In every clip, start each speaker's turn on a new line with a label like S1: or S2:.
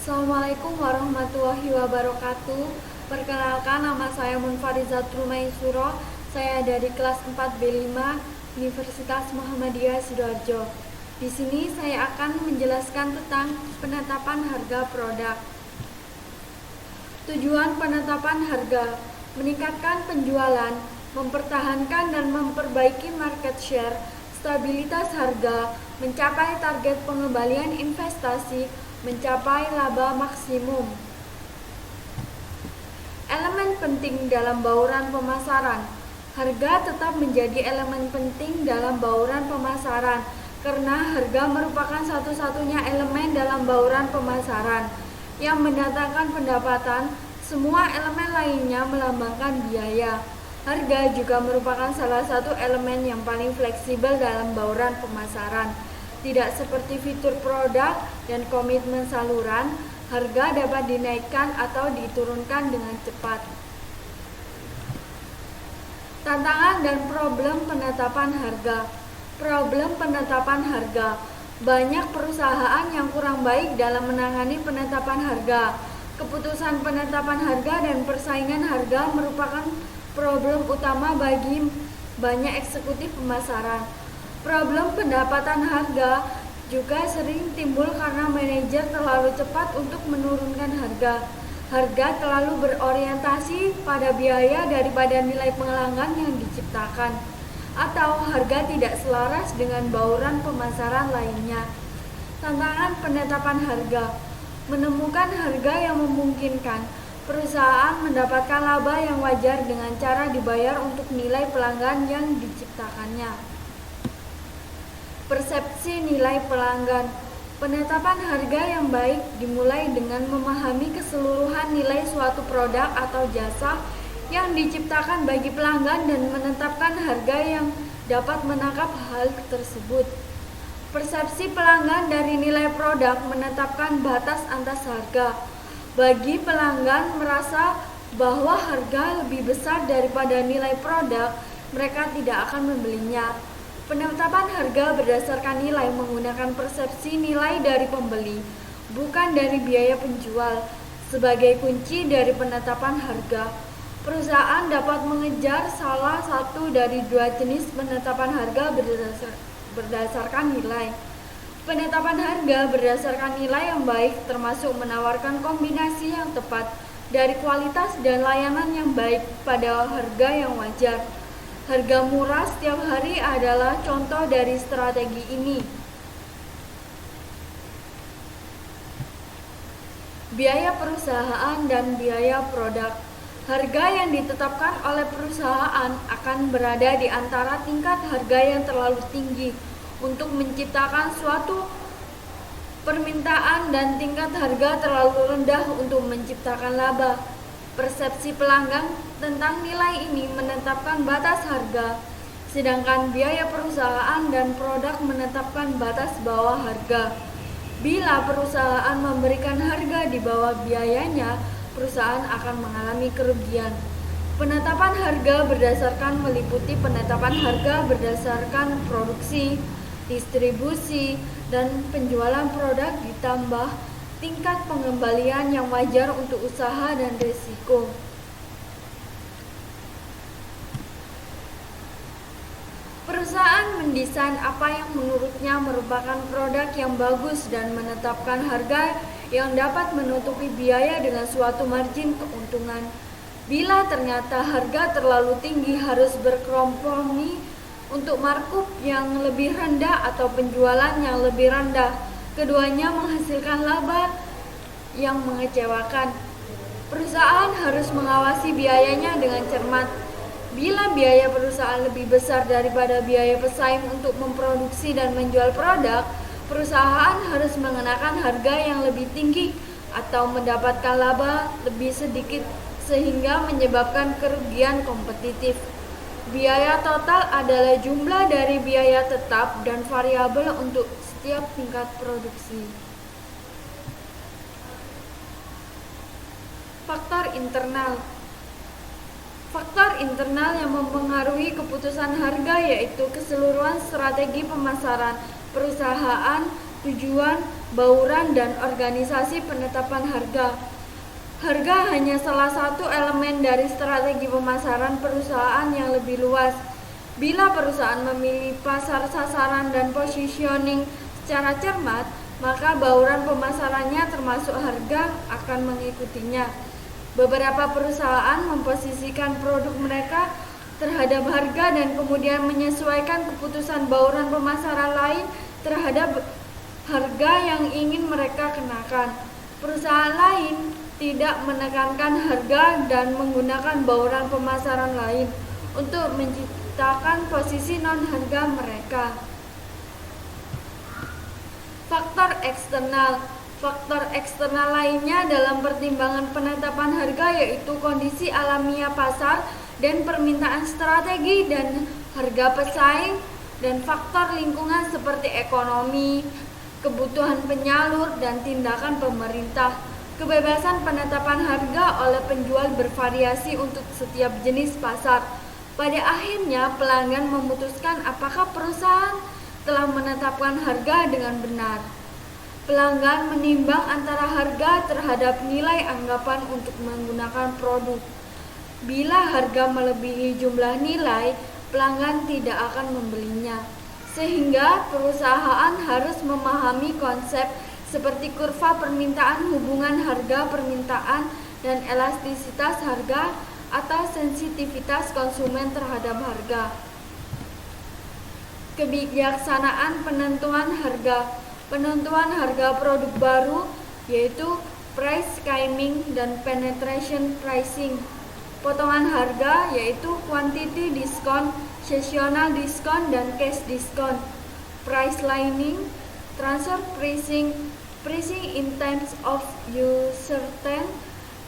S1: Assalamualaikum warahmatullahi wabarakatuh. Perkenalkan, nama saya Munfarizatul Maisuro. Saya dari kelas 4B5 Universitas Muhammadiyah Sidoarjo. Di sini saya akan menjelaskan tentang penetapan harga produk. Tujuan penetapan harga: meningkatkan penjualan, mempertahankan dan memperbaiki market share, stabilitas harga, mencapai target pengembalian investasi, mencapai laba maksimum. Elemen penting dalam bauran pemasaran. Harga tetap menjadi elemen penting dalam bauran pemasaran karena harga merupakan satu-satunya elemen dalam bauran pemasaran yang mendatangkan pendapatan. Semua elemen lainnya melambangkan biaya. Harga juga merupakan salah satu elemen yang paling fleksibel dalam bauran pemasaran. Tidak seperti fitur produk dan komitmen saluran, harga dapat dinaikkan atau diturunkan dengan cepat. Tantangan dan problem penetapan harga. Problem penetapan harga. Banyak perusahaan yang kurang baik dalam menangani penetapan harga. Keputusan penetapan harga dan persaingan harga merupakan problem utama bagi banyak eksekutif pemasaran. Problem pendapatan harga juga sering timbul karena manajer terlalu cepat untuk menurunkan harga. Harga terlalu berorientasi pada biaya daripada nilai pelanggan yang diciptakan, atau harga tidak selaras dengan bauran pemasaran lainnya. Tantangan penetapan harga: menemukan harga yang memungkinkan perusahaan mendapatkan laba yang wajar dengan cara dibayar untuk nilai pelanggan yang diciptakannya. Persepsi nilai pelanggan. Penetapan harga yang baik dimulai dengan memahami keseluruhan nilai suatu produk atau jasa yang diciptakan bagi pelanggan dan menetapkan harga yang dapat menangkap hal tersebut. Persepsi pelanggan dari nilai produk menetapkan batas atas harga. Bagi pelanggan merasa bahwa harga lebih besar daripada nilai produk, mereka tidak akan membelinya. Penetapan harga berdasarkan nilai menggunakan persepsi nilai dari pembeli, bukan dari biaya penjual. Sebagai kunci dari penetapan harga, perusahaan dapat mengejar salah satu dari dua jenis penetapan harga berdasarkan nilai. Penetapan harga berdasarkan nilai yang baik termasuk menawarkan kombinasi yang tepat dari kualitas dan layanan yang baik pada harga yang wajar. Harga murah setiap hari adalah contoh dari strategi ini. Biaya perusahaan dan biaya produk. Harga yang ditetapkan oleh perusahaan akan berada di antara tingkat harga yang terlalu tinggi untuk menciptakan suatu permintaan dan tingkat harga terlalu rendah untuk menciptakan laba. Persepsi pelanggan tentang nilai ini menetapkan batas harga, sedangkan biaya perusahaan dan produk menetapkan batas bawah harga. Bila perusahaan memberikan harga di bawah biayanya, perusahaan akan mengalami kerugian. Penetapan harga berdasarkan meliputi penetapan harga berdasarkan produksi, distribusi, dan penjualan produk ditambah tingkat pengembalian yang wajar untuk usaha dan risiko. Perusahaan mendesain apa yang menurutnya merupakan produk yang bagus dan menetapkan harga yang dapat menutupi biaya dengan suatu margin keuntungan. Bila ternyata harga terlalu tinggi, harus berkompromi untuk markup yang lebih rendah atau penjualan yang lebih rendah. Keduanya menghasilkan laba yang mengecewakan. Perusahaan harus mengawasi biayanya dengan cermat. Bila biaya perusahaan lebih besar daripada biaya pesaing untuk memproduksi dan menjual produk, perusahaan harus mengenakan harga yang lebih tinggi atau mendapatkan laba lebih sedikit sehingga menyebabkan kerugian kompetitif. Biaya total adalah jumlah dari biaya tetap dan variabel untuk setiap tingkat produksi. Faktor internal. Faktor internal yang mempengaruhi keputusan harga yaitu keseluruhan strategi pemasaran perusahaan, tujuan, bauran, dan organisasi penetapan harga. Harga hanya salah satu elemen dari strategi pemasaran perusahaan yang lebih luas. Bila perusahaan memilih pasar sasaran dan positioning secara cermat, maka bauran pemasarannya termasuk harga akan mengikutinya. Beberapa perusahaan memposisikan produk mereka terhadap harga dan kemudian menyesuaikan keputusan bauran pemasaran lain terhadap harga yang ingin mereka kenakan. Perusahaan lain tidak menekankan harga dan menggunakan bauran pemasaran lain untuk menciptakan posisi non-harga mereka. Faktor eksternal lainnya dalam pertimbangan penetapan harga yaitu kondisi alamiah pasar dan permintaan strategi dan harga pesaing, dan faktor lingkungan seperti ekonomi, kebutuhan penyalur, dan tindakan pemerintah. Kebebasan penetapan harga oleh penjual bervariasi untuk setiap jenis pasar. Pada akhirnya, pelanggan memutuskan apakah perusahaan telah menetapkan harga dengan benar. Pelanggan menimbang antara harga terhadap nilai anggapan untuk menggunakan produk. Bila harga melebihi jumlah nilai, pelanggan tidak akan membelinya. Sehingga perusahaan harus memahami konsep seperti kurva permintaan, hubungan harga permintaan, dan elastisitas harga atau sensitivitas konsumen terhadap harga. Kebijaksanaan penentuan harga. Penentuan harga produk baru yaitu price skimming dan penetration pricing. Potongan harga yaitu quantity discount, seasonal discount, dan cash discount. Price lining, transfer pricing, pricing in terms of certain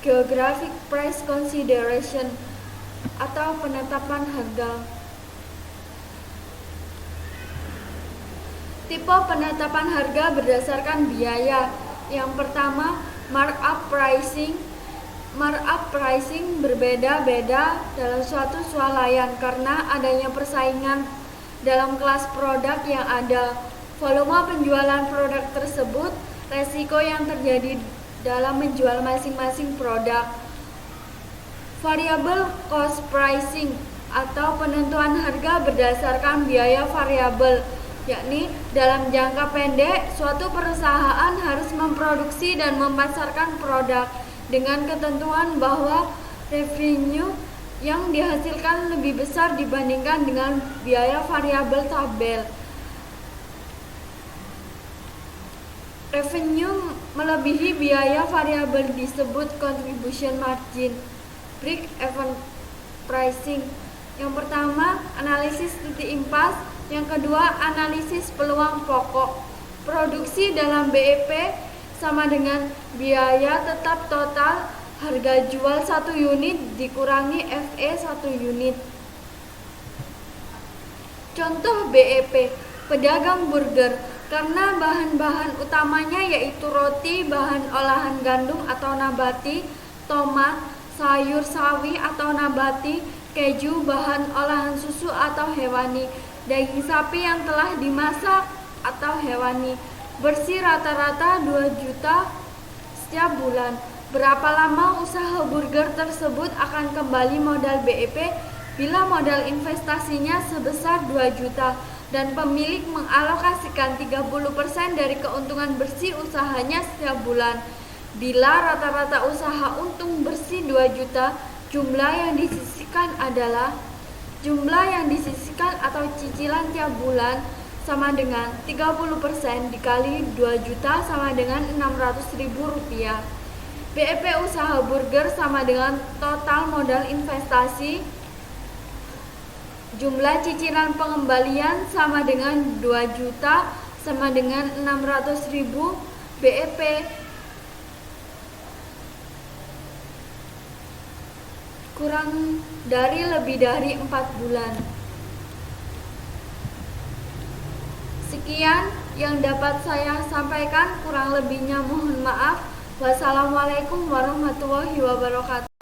S1: geographic price consideration, atau penetapan harga. Tipe penetapan harga berdasarkan biaya. Yang pertama, markup pricing. Markup pricing berbeda-beda dalam suatu swalayan karena adanya persaingan dalam kelas produk yang ada, volume penjualan produk tersebut, resiko yang terjadi dalam menjual masing-masing produk. Variable cost pricing atau penentuan harga berdasarkan biaya variabel, yakni dalam jangka pendek suatu perusahaan harus memproduksi dan memasarkan produk dengan ketentuan bahwa revenue yang dihasilkan lebih besar dibandingkan dengan biaya variabel tabel. Revenue melebihi biaya variabel disebut contribution margin. Break-even pricing. Yang pertama, analisis titik impas. Yang kedua, analisis peluang pokok. Produksi dalam BEP sama dengan biaya tetap total harga jual 1 unit dikurangi FE 1 unit. Contoh BEP, pedagang burger, karena bahan-bahan utamanya yaitu roti, bahan olahan gandum atau nabati, tomat, sayur sawi atau nabati, keju, bahan olahan susu atau hewani, daging sapi yang telah dimasak atau hewani. Bersih rata-rata 2 juta setiap bulan. Berapa lama usaha burger tersebut akan kembali modal BEP bila modal investasinya sebesar 2 juta dan pemilik mengalokasikan 30% dari keuntungan bersih usahanya setiap bulan. Bila rata-rata usaha untung bersih 2 juta, jumlah yang disisihkan atau cicilan tiap bulan sama dengan 30% dikali 2 juta sama dengan Rp600.000. BEP usaha burger sama dengan total modal investasi. Jumlah cicilan pengembalian sama dengan 2 juta sama dengan 600.000 BEP. Kurang dari lebih dari 4 bulan. Sekian yang dapat saya sampaikan, kurang lebihnya mohon maaf. Wassalamualaikum warahmatullahi wabarakatuh.